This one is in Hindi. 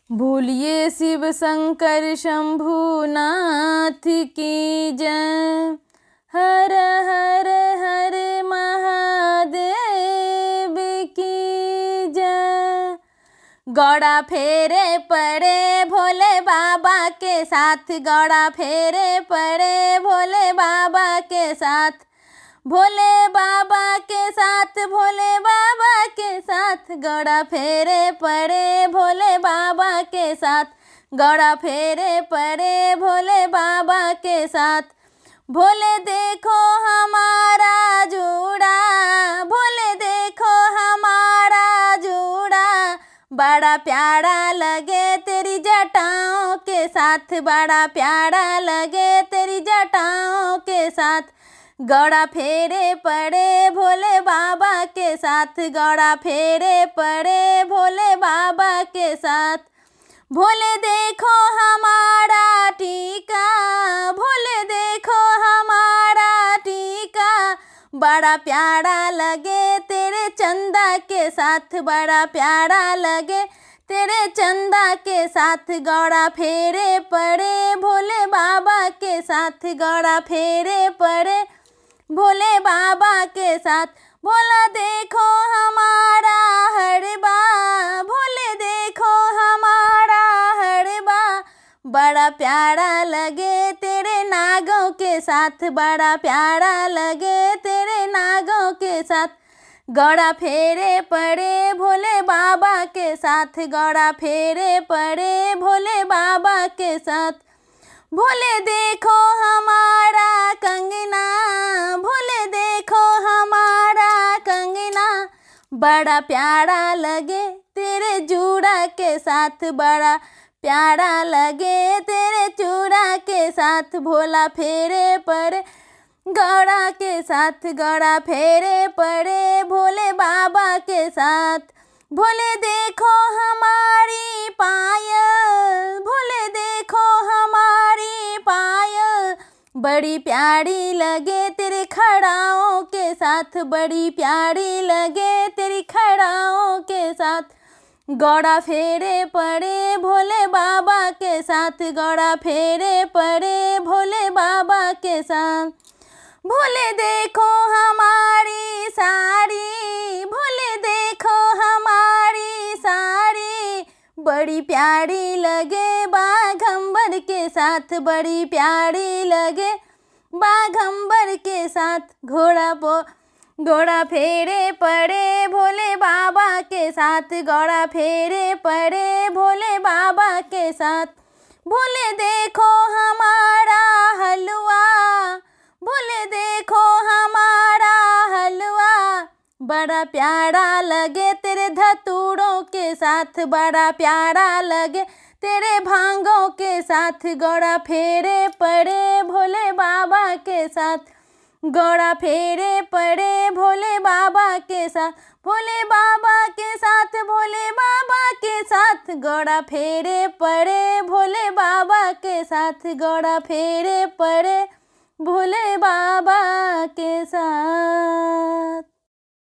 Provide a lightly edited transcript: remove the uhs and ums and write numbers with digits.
बोलिए शिव शंकर शंभुनाथ की जय। हर हर हर महादेव की जय। गौड़ा फेरे पड़े भोले बाबा के साथ, गौड़ा फेरे पड़े भोले बाबा के साथ, भोले बाबा के साथ, भोले बाबा के साथ। गौड़ा फेरे पड़े भोले बाबा के साथ, गौड़ा फेरे पड़े भोले बाबा के साथ। भोले देखो हमारा जोड़ा, भोले देखो हमारा जोड़ा, बड़ा प्यारा लगे तेरी जटाओं के साथ, बड़ा प्यारा लगे तेरी जटाओं के साथ। गौड़ा फेरे पड़े भोले बाबा के साथ, गौड़ा फेरे पड़े भोले बाबा के साथ। भोले देखो हमारा टीका, भोले देखो हमारा टीका, बड़ा प्यारा लगे तेरे चंदा के साथ, बड़ा प्यारा लगे तेरे चंदा के साथ। गौड़ा फेरे पड़े भोले बाबा के साथ, गौड़ा फेरे पड़े भोले बाबा के साथ। भोला देखो हमारा हरबा, भोले देखो हमारा हरबा, बड़ा प्यारा लगे तेरे नागों के साथ, बड़ा प्यारा लगे तेरे नागों के साथ। गौड़ा फेरे पड़े भोले बाबा के साथ, गौड़ा फेरे पड़े भोले बाबा के साथ। भोले देखो हमारा कंगना, भोले देखो हमारा कंगना, बड़ा प्यारा लगे तेरे जूड़ा के साथ, बड़ा प्यारा लगे तेरे चूड़ा के साथ। भोला फेरे पड़े गौड़ा के साथ, गौड़ा फेरे पड़े भोले बाबा के साथ। भोले देखो हमारी पायल, भोले देखो हमारी पायल, बड़ी प्यारी लगे तेरे खड़ाओं के साथ, बड़ी प्यारी लगे तेरी खड़ाओं के साथ। गौड़ा फेरे पड़े भोले बाबा के साथ, गौड़ा फेरे पड़े भोले बाबा के साथ। भोले देखो हमारी साड़ी, भोले देखो हमारी साड़ी, बड़ी प्यारी लगे बाघंबर के साथ, बड़ी प्यारी लगे बाघंबर के साथ। घोड़ा फेरे पड़े भोले बाबा के साथ, घोड़ा फेरे पड़े भोले बाबा के साथ। भोले देखो हमारा हलवा, भोले देखो हमारा हलवा, बड़ा प्यारा लगे तेरे धतूरों के साथ, बड़ा प्यारा लगे तेरे भांगों के साथ। गौड़ा फेरे पड़े भोले बाबा के साथ, गौड़ा फेरे पड़े भोले बाबा के साथ, भोले बाबा के साथ, भोले बाबा के साथ। गौड़ा फेरे पड़े भोले बाबा के साथ, गौड़ा फेरे पड़े भोले बाबा के साथ।